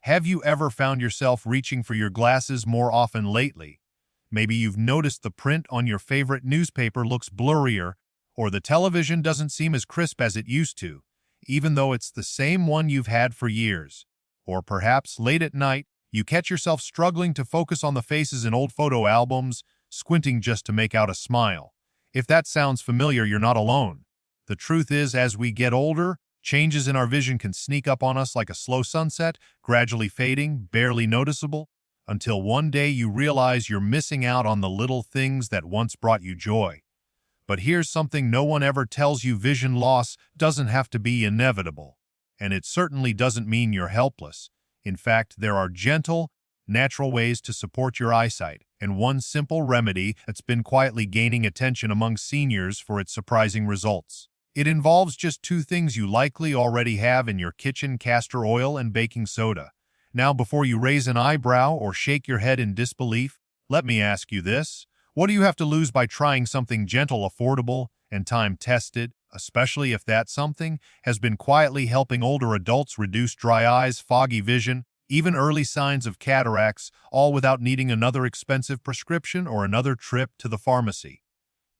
Have you ever found yourself reaching for your glasses more often lately? Maybe you've noticed the print on your favorite newspaper looks blurrier, or the television doesn't seem as crisp as it used to, even though it's the same one you've had for years. Or perhaps late at night, you catch yourself struggling to focus on the faces in old photo albums, squinting just to make out a smile. If that sounds familiar, you're not alone. The truth is, as we get older, changes in our vision can sneak up on us like a slow sunset, gradually fading, barely noticeable, until one day you realize you're missing out on the little things that once brought you joy. But here's something no one ever tells you: vision loss doesn't have to be inevitable. And it certainly doesn't mean you're helpless. In fact, there are gentle, natural ways to support your eyesight, and one simple remedy that's been quietly gaining attention among seniors for its surprising results. It involves just two things you likely already have in your kitchen: castor oil and baking soda. Now, before you raise an eyebrow or shake your head in disbelief, let me ask you this. What do you have to lose by trying something gentle, affordable, and time-tested, especially if that something has been quietly helping older adults reduce dry eyes, foggy vision, even early signs of cataracts, all without needing another expensive prescription or another trip to the pharmacy?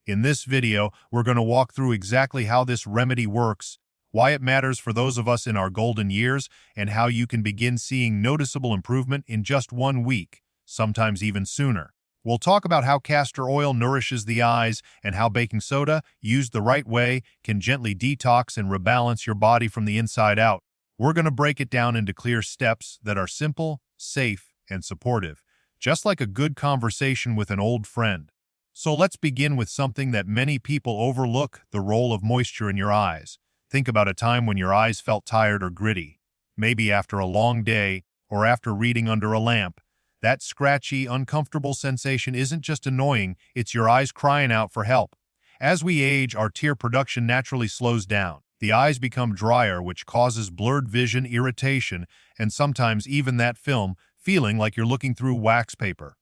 In this video, we're going to walk through exactly how this remedy works, why it matters for those of us in our golden years, and how you can begin seeing noticeable improvement in just 1 week, sometimes even sooner. We'll talk about how castor oil nourishes the eyes and how baking soda, used the right way, can gently detox and rebalance your body from the inside out. We're going to break it down into clear steps that are simple, safe, and supportive, just like a good conversation with an old friend. So let's begin with something that many people overlook: the role of moisture in your eyes. Think about a time when your eyes felt tired or gritty, maybe after a long day or after reading under a lamp. That scratchy, uncomfortable sensation isn't just annoying, it's your eyes crying out for help. As we age, our tear production naturally slows down. The eyes become drier, which causes blurred vision, irritation, and sometimes even that film feeling like you're looking through wax paper.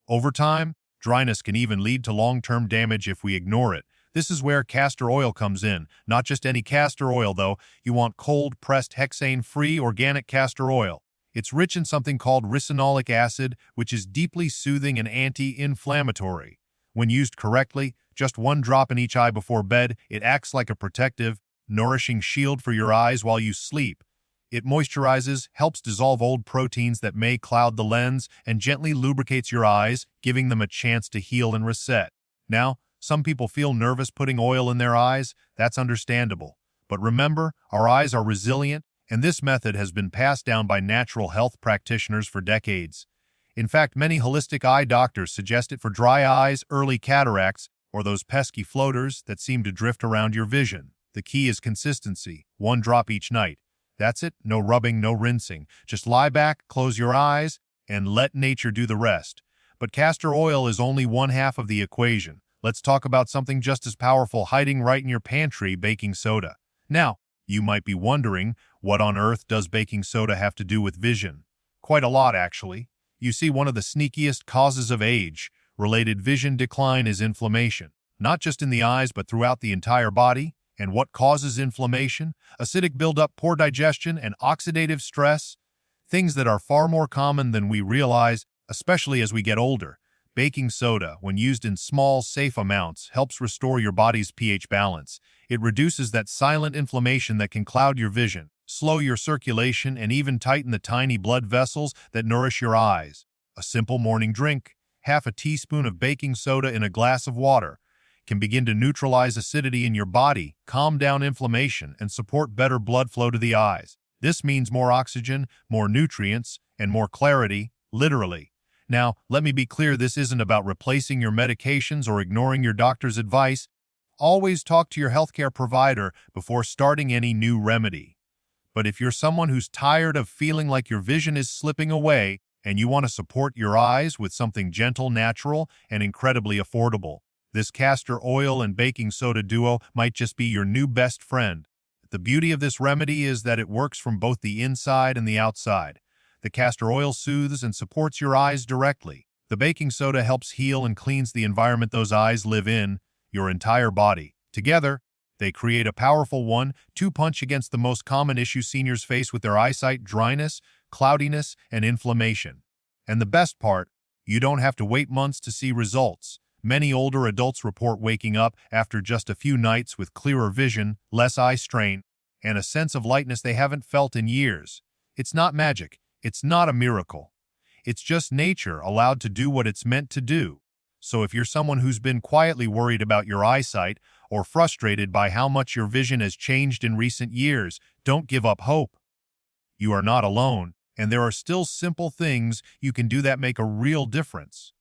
Over time, dryness can even lead to long-term damage if we ignore it. This is where castor oil comes in. Not just any castor oil, though. You want cold-pressed, hexane-free organic castor oil. It's rich in something called ricinoleic acid, which is deeply soothing and anti-inflammatory. When used correctly, just 1 drop in each eye before bed, it acts like a protective, nourishing shield for your eyes while you sleep. It moisturizes, helps dissolve old proteins that may cloud the lens, and gently lubricates your eyes, giving them a chance to heal and reset. Now, some people feel nervous putting oil in their eyes. That's understandable. But remember, our eyes are resilient, and this method has been passed down by natural health practitioners for decades. In fact, many holistic eye doctors suggest it for dry eyes, early cataracts, or those pesky floaters that seem to drift around your vision. The key is consistency: 1 drop each night. That's it. No rubbing, no rinsing. Just lie back, close your eyes, and let nature do the rest. But castor oil is only one half of the equation. Let's talk about something just as powerful hiding right in your pantry: baking soda. Now, you might be wondering, what on earth does baking soda have to do with vision? Quite a lot, actually. You see, one of the sneakiest causes of age-related vision decline is inflammation, not just in the eyes but throughout the entire body. And what causes inflammation? Acidic buildup, poor digestion, and oxidative stress. Things that are far more common than we realize, especially as we get older. Baking soda, when used in small, safe amounts, helps restore your body's pH balance. It reduces that silent inflammation that can cloud your vision, slow your circulation, and even tighten the tiny blood vessels that nourish your eyes. A simple morning drink, half a teaspoon of baking soda in a glass of water, can begin to neutralize acidity in your body, calm down inflammation, and support better blood flow to the eyes. This means more oxygen, more nutrients, and more clarity, literally. Now, let me be clear, this isn't about replacing your medications or ignoring your doctor's advice. Always talk to your healthcare provider before starting any new remedy. But if you're someone who's tired of feeling like your vision is slipping away and you want to support your eyes with something gentle, natural, and incredibly affordable, this castor oil and baking soda duo might just be your new best friend. The beauty of this remedy is that it works from both the inside and the outside. The castor oil soothes and supports your eyes directly. The baking soda helps heal and cleans the environment those eyes live in, your entire body. Together, they create a powerful 1-2 punch against the most common issue seniors face with their eyesight: dryness, cloudiness, and inflammation. And the best part, you don't have to wait months to see results. Many older adults report waking up after just a few nights with clearer vision, less eye strain, and a sense of lightness they haven't felt in years. It's not magic. It's not a miracle. It's just nature allowed to do what it's meant to do. So if you're someone who's been quietly worried about your eyesight or frustrated by how much your vision has changed in recent years, don't give up hope. You are not alone, and there are still simple things you can do that make a real difference.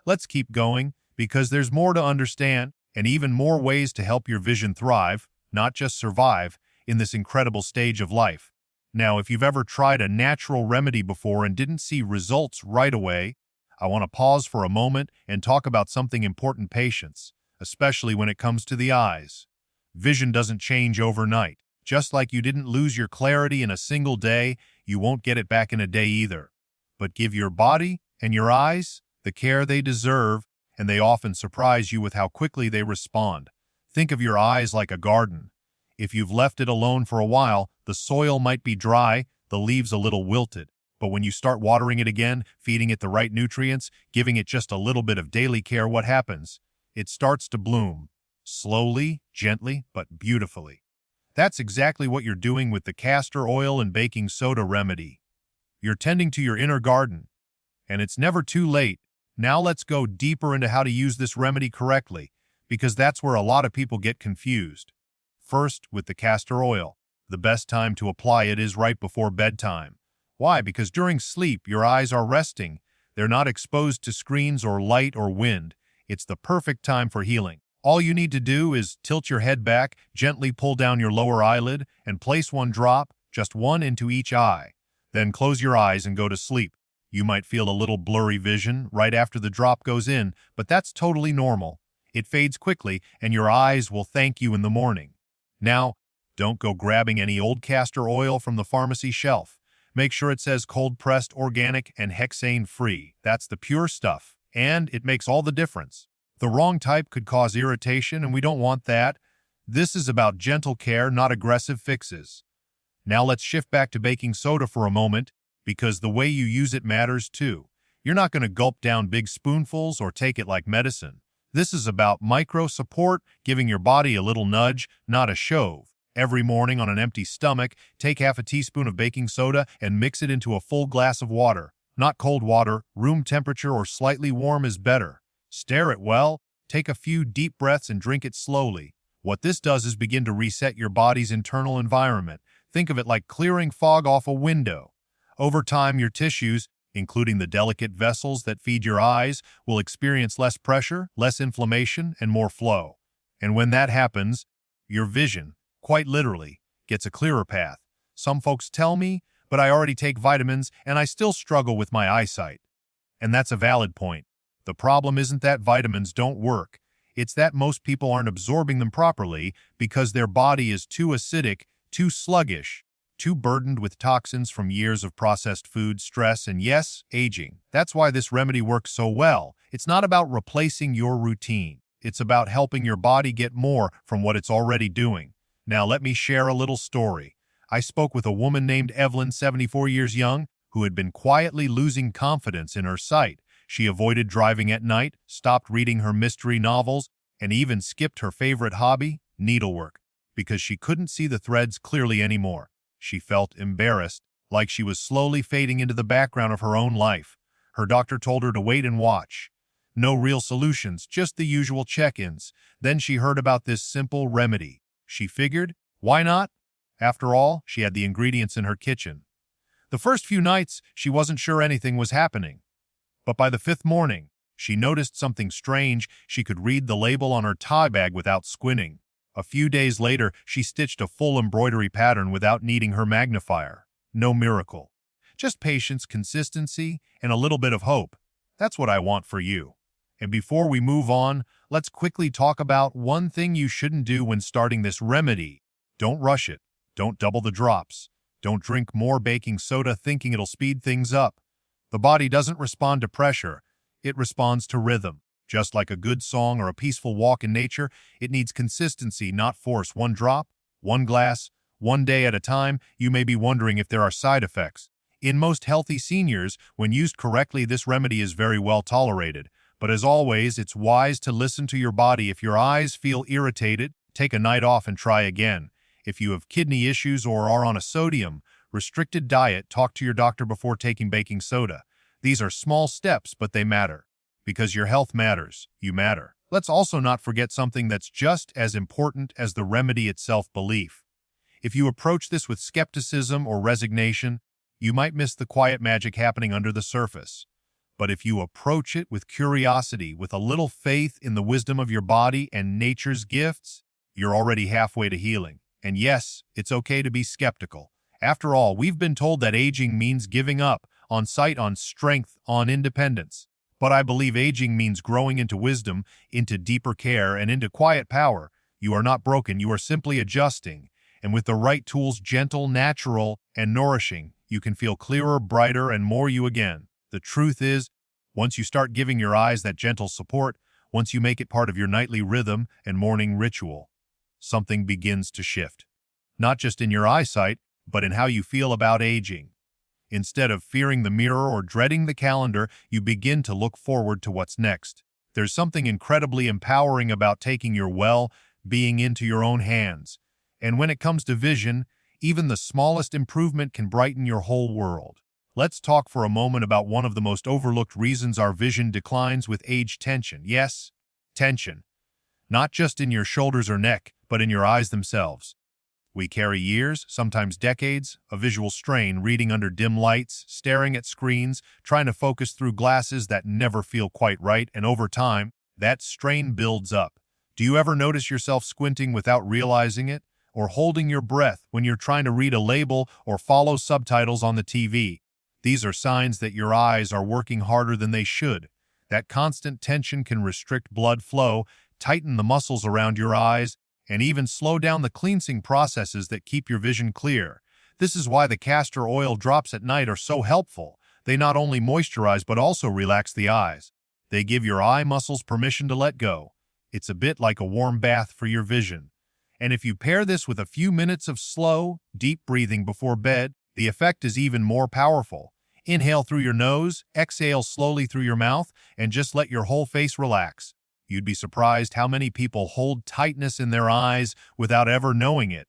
Let's keep going, because there's more to understand and even more ways to help your vision thrive, not just survive, in this incredible stage of life. Now, if you've ever tried a natural remedy before and didn't see results right away, I want to pause for a moment and talk about something important: patience, especially when it comes to the eyes. Vision doesn't change overnight. Just like you didn't lose your clarity in a single day, you won't get it back in a day either. But give your body and your eyes the care they deserve, and they often surprise you with how quickly they respond. Think of your eyes like a garden. If you've left it alone for a while, the soil might be dry, the leaves a little wilted. But when you start watering it again, feeding it the right nutrients, giving it just a little bit of daily care, what happens? It starts to bloom. Slowly, gently, but beautifully. That's exactly what you're doing with the castor oil and baking soda remedy. You're tending to your inner garden. And it's never too late. Now let's go deeper into how to use this remedy correctly, because that's where a lot of people get confused. First, with the castor oil. The best time to apply it is right before bedtime. Why? Because during sleep, your eyes are resting. They're not exposed to screens or light or wind. It's the perfect time for healing. All you need to do is tilt your head back, gently pull down your lower eyelid, and place one drop, just one, into each eye. Then close your eyes and go to sleep. You might feel a little blurry vision right after the drop goes in, but that's totally normal. It fades quickly, and your eyes will thank you in the morning. Now, don't go grabbing any old castor oil from the pharmacy shelf. Make sure it says cold-pressed, organic, and hexane-free. That's the pure stuff, and it makes all the difference. The wrong type could cause irritation, and we don't want that. This is about gentle care, not aggressive fixes. Now let's shift back to baking soda for a moment, because the way you use it matters too. You're not going to gulp down big spoonfuls or take it like medicine. This is about micro-support, giving your body a little nudge, not a shove. Every morning on an empty stomach, take half a teaspoon of baking soda and mix it into a full glass of water. Not cold water, room temperature or slightly warm is better. Stir it well, take a few deep breaths and drink it slowly. What this does is begin to reset your body's internal environment. Think of it like clearing fog off a window. Over time, your tissues, including the delicate vessels that feed your eyes, will experience less pressure, less inflammation, and more flow. And when that happens, your vision, quite literally, gets a clearer path. Some folks tell me, but I already take vitamins and I still struggle with my eyesight. And that's a valid point. The problem isn't that vitamins don't work. It's that most people aren't absorbing them properly because their body is too acidic, too sluggish, too burdened with toxins from years of processed food, stress, and yes, aging. That's why this remedy works so well. It's not about replacing your routine. It's about helping your body get more from what it's already doing. Now let me share a little story. I spoke with a woman named Evelyn, 74 years young, who had been quietly losing confidence in her sight. She avoided driving at night, stopped reading her mystery novels, and even skipped her favorite hobby, needlework, because she couldn't see the threads clearly anymore. She felt embarrassed, like she was slowly fading into the background of her own life. Her doctor told her to wait and watch. No real solutions, just the usual check-ins. Then she heard about this simple remedy. She figured, why not? After all, she had the ingredients in her kitchen. The first few nights, she wasn't sure anything was happening. But by the fifth morning, she noticed something strange. She could read the label on her tie bag without squinting. A few days later, she stitched a full embroidery pattern without needing her magnifier. No miracle. Just patience, consistency, and a little bit of hope. That's what I want for you. And before we move on, let's quickly talk about one thing you shouldn't do when starting this remedy. Don't rush it. Don't double the drops. Don't drink more baking soda thinking it'll speed things up. The body doesn't respond to pressure. It responds to rhythm. Just like a good song or a peaceful walk in nature, it needs consistency, not force. One drop, one glass, one day at a time. You may be wondering if there are side effects. In most healthy seniors, when used correctly, this remedy is very well tolerated. But as always, it's wise to listen to your body. If your eyes feel irritated, take a night off and try again. If you have kidney issues or are on a sodium-restricted diet, talk to your doctor before taking baking soda. These are small steps, but they matter. Because your health matters, you matter. Let's also not forget something that's just as important as the remedy itself: belief. If you approach this with skepticism or resignation, you might miss the quiet magic happening under the surface. But if you approach it with curiosity, with a little faith in the wisdom of your body and nature's gifts, you're already halfway to healing. And yes, it's okay to be skeptical. After all, we've been told that aging means giving up on sight, on strength, on independence. But I believe aging means growing into wisdom, into deeper care, and into quiet power. You are not broken, you are simply adjusting. And with the right tools, gentle, natural, and nourishing, you can feel clearer, brighter, and more you again. The truth is, once you start giving your eyes that gentle support, once you make it part of your nightly rhythm and morning ritual, something begins to shift. Not just in your eyesight, but in how you feel about aging. Instead of fearing the mirror or dreading the calendar, you begin to look forward to what's next. There's something incredibly empowering about taking your well-being into your own hands. And when it comes to vision, even the smallest improvement can brighten your whole world. Let's talk for a moment about one of the most overlooked reasons our vision declines with age: tension. Yes, tension. Not just in your shoulders or neck, but in your eyes themselves. We carry years, sometimes decades, of visual strain, reading under dim lights, staring at screens, trying to focus through glasses that never feel quite right, and over time, that strain builds up. Do you ever notice yourself squinting without realizing it, or holding your breath when you're trying to read a label or follow subtitles on the TV? These are signs that your eyes are working harder than they should. That constant tension can restrict blood flow, tighten the muscles around your eyes, and even slow down the cleansing processes that keep your vision clear. This is why the castor oil drops at night are so helpful. They not only moisturize but also relax the eyes. They give your eye muscles permission to let go. It's a bit like a warm bath for your vision. And if you pair this with a few minutes of slow, deep breathing before bed, the effect is even more powerful. Inhale through your nose, exhale slowly through your mouth, and just let your whole face relax. You'd be surprised how many people hold tightness in their eyes without ever knowing it.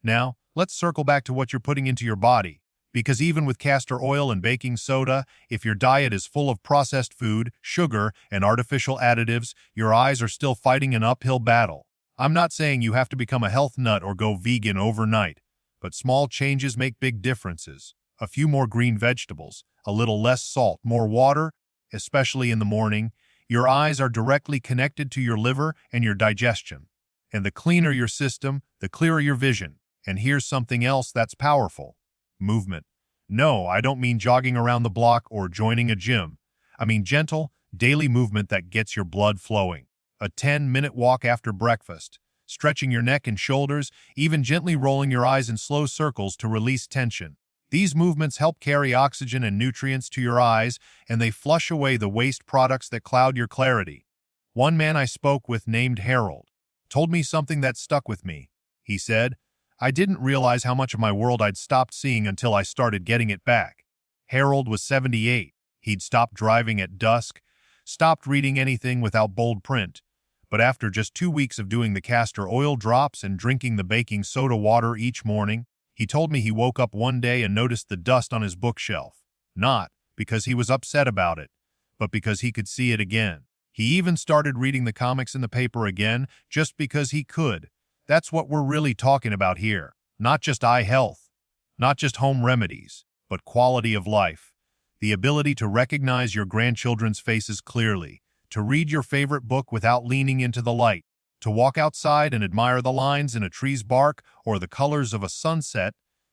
Now, let's circle back to what you're putting into your body. Because even with castor oil and baking soda, if your diet is full of processed food, sugar, and artificial additives, your eyes are still fighting an uphill battle. I'm not saying you have to become a health nut or go vegan overnight, but small changes make big differences. A few more green vegetables, a little less salt, more water, especially in the morning. Your eyes are directly connected to your liver and your digestion. And the cleaner your system, the clearer your vision. And here's something else that's powerful: movement. No, I don't mean jogging around the block or joining a gym. I mean gentle, daily movement that gets your blood flowing. A 10-minute walk after breakfast, stretching your neck and shoulders, even gently rolling your eyes in slow circles to release tension. These movements help carry oxygen and nutrients to your eyes, and they flush away the waste products that cloud your clarity. One man I spoke with, named Harold, told me something that stuck with me. He said, "I didn't realize how much of my world I'd stopped seeing until I started getting it back." Harold was 78. He'd stopped driving at dusk, stopped reading anything without bold print. But after just 2 weeks of doing the castor oil drops and drinking the baking soda water each morning, he told me he woke up one day and noticed the dust on his bookshelf. Not because he was upset about it, but because he could see it again. He even started reading the comics in the paper again just because he could. That's what we're really talking about here. Not just eye health, not just home remedies, but quality of life. The ability to recognize your grandchildren's faces clearly, to read your favorite book without leaning into the light, to walk outside and admire the lines in a tree's bark or the colors of a sunset,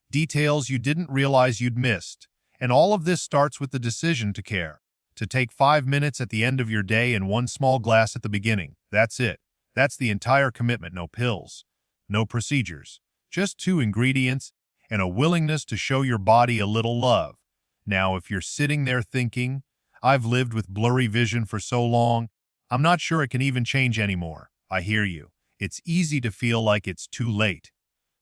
details you didn't realize you'd missed. And all of this starts with the decision to care, to take 5 minutes at the end of your day and one small glass at the beginning. That's it. That's the entire commitment. No pills, no procedures, just 2 ingredients and a willingness to show your body a little love. Now, if you're sitting there thinking, "I've lived with blurry vision for so long, I'm not sure it can even change anymore," I hear you. It's easy to feel like it's too late.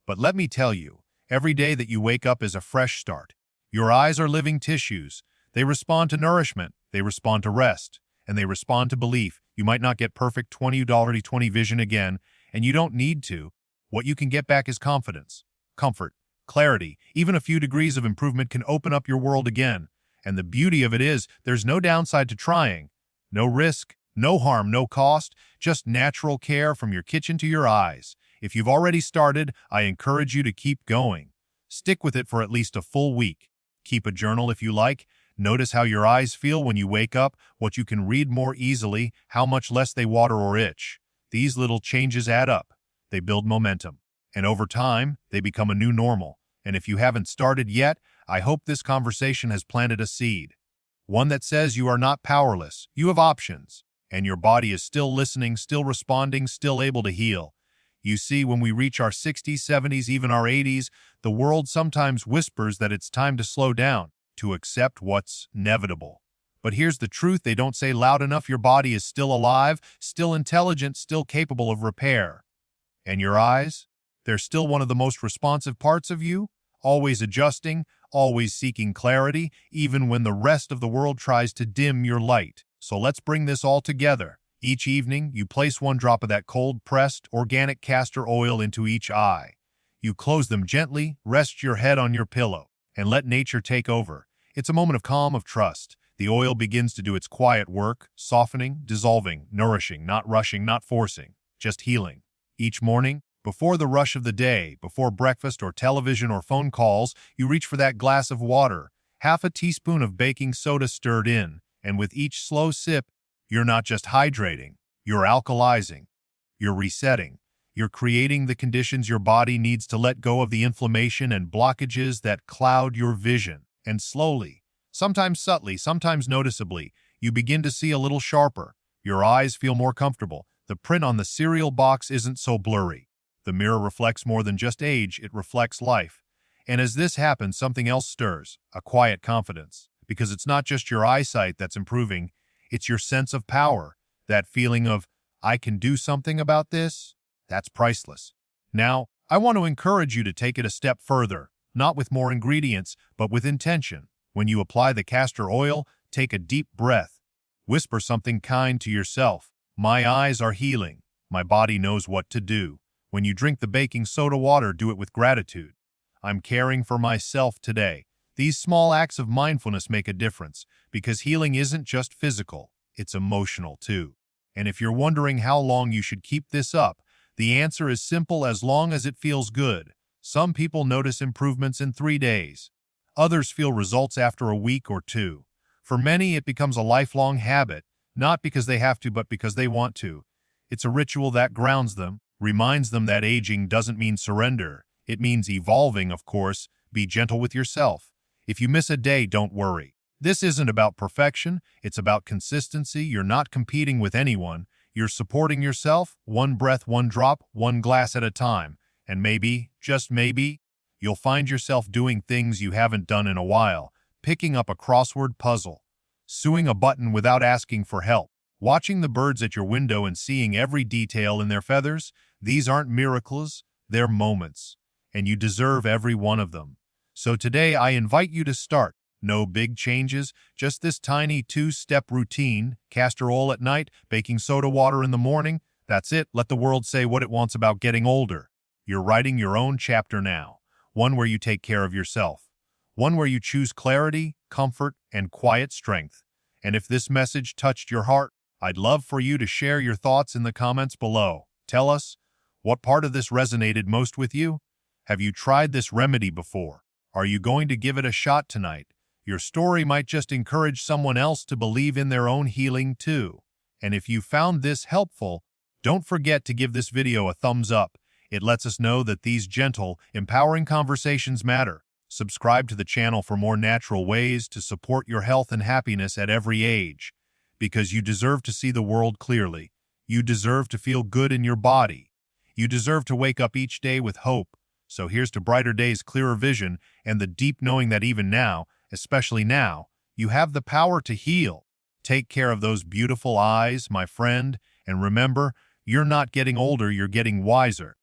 But let me tell you, every day that you wake up is a fresh start. Your eyes are living tissues. They respond to nourishment, they respond to rest, and they respond to belief. You might not get perfect 20/20 vision again, and you don't need to. What you can get back is confidence, comfort, clarity. Even a few degrees of improvement can open up your world again. And the beauty of it is, there's no downside to trying. No risk, no harm, no cost, just natural care from your kitchen to your eyes. If you've already started, I encourage you to keep going. Stick with it for at least a full week. Keep a journal if you like. Notice how your eyes feel when you wake up, what you can read more easily, how much less they water or itch. These little changes add up. They build momentum. And over time, they become a new normal. And if you haven't started yet, I hope this conversation has planted a seed. One that says you are not powerless, you have options, and your body is still listening, still responding, still able to heal. You see, when we reach our 60s, 70s, even our 80s, the world sometimes whispers that it's time to slow down, to accept what's inevitable. But here's the truth, they don't say loud enough: your body is still alive, still intelligent, still capable of repair. And your eyes? They're still one of the most responsive parts of you, always adjusting, always seeking clarity, even when the rest of the world tries to dim your light. So let's bring this all together. Each evening, you place one drop of that cold-pressed, organic castor oil into each eye. You close them gently, rest your head on your pillow, and let nature take over. It's a moment of calm, of trust. The oil begins to do its quiet work, softening, dissolving, nourishing, not rushing, not forcing, just healing. Each morning, before the rush of the day, before breakfast or television or phone calls, you reach for that glass of water, half a teaspoon of baking soda stirred in, and with each slow sip, you're not just hydrating, you're alkalizing, you're resetting, you're creating the conditions your body needs to let go of the inflammation and blockages that cloud your vision. And slowly, sometimes subtly, sometimes noticeably, you begin to see a little sharper. Your eyes feel more comfortable. The print on the cereal box isn't so blurry. The mirror reflects more than just age, it reflects life. And as this happens, something else stirs, a quiet confidence. Because it's not just your eyesight that's improving, it's your sense of power, that feeling of, I can do something about this. That's priceless. Now, I want to encourage you to take it a step further, not with more ingredients, but with intention. When you apply the castor oil, take a deep breath. Whisper something kind to yourself. My eyes are healing. My body knows what to do. When you drink the baking soda water, do it with gratitude. I'm caring for myself today. These small acts of mindfulness make a difference, because healing isn't just physical, it's emotional too. And if you're wondering how long you should keep this up, the answer is simple: as long as it feels good. Some people notice improvements in 3 days. Others feel results after a week or 2. For many, it becomes a lifelong habit, not because they have to, but because they want to. It's a ritual that grounds them, reminds them that aging doesn't mean surrender. It means evolving, of course. Be gentle with yourself. If you miss a day, don't worry. This isn't about perfection, it's about consistency. You're not competing with anyone. You're supporting yourself, one breath, one drop, one glass at a time. And maybe, just maybe, you'll find yourself doing things you haven't done in a while. Picking up a crossword puzzle, sewing a button without asking for help, watching the birds at your window and seeing every detail in their feathers. These aren't miracles, they're moments. And you deserve every one of them. So today I invite you to start. No big changes, just this tiny 2-step routine: castor oil at night, baking soda water in the morning. That's it. Let the world say what it wants about getting older. You're writing your own chapter now, one where you take care of yourself, one where you choose clarity, comfort, and quiet strength. And if this message touched your heart, I'd love for you to share your thoughts in the comments below. Tell us, what part of this resonated most with you? Have you tried this remedy before? Are you going to give it a shot tonight? Your story might just encourage someone else to believe in their own healing too. And if you found this helpful, don't forget to give this video a thumbs up. It lets us know that these gentle, empowering conversations matter. Subscribe to the channel for more natural ways to support your health and happiness at every age. Because you deserve to see the world clearly. You deserve to feel good in your body. You deserve to wake up each day with hope. So here's to brighter days, clearer vision, and the deep knowing that even now, especially now, you have the power to heal. Take care of those beautiful eyes, my friend, and remember, you're not getting older, you're getting wiser.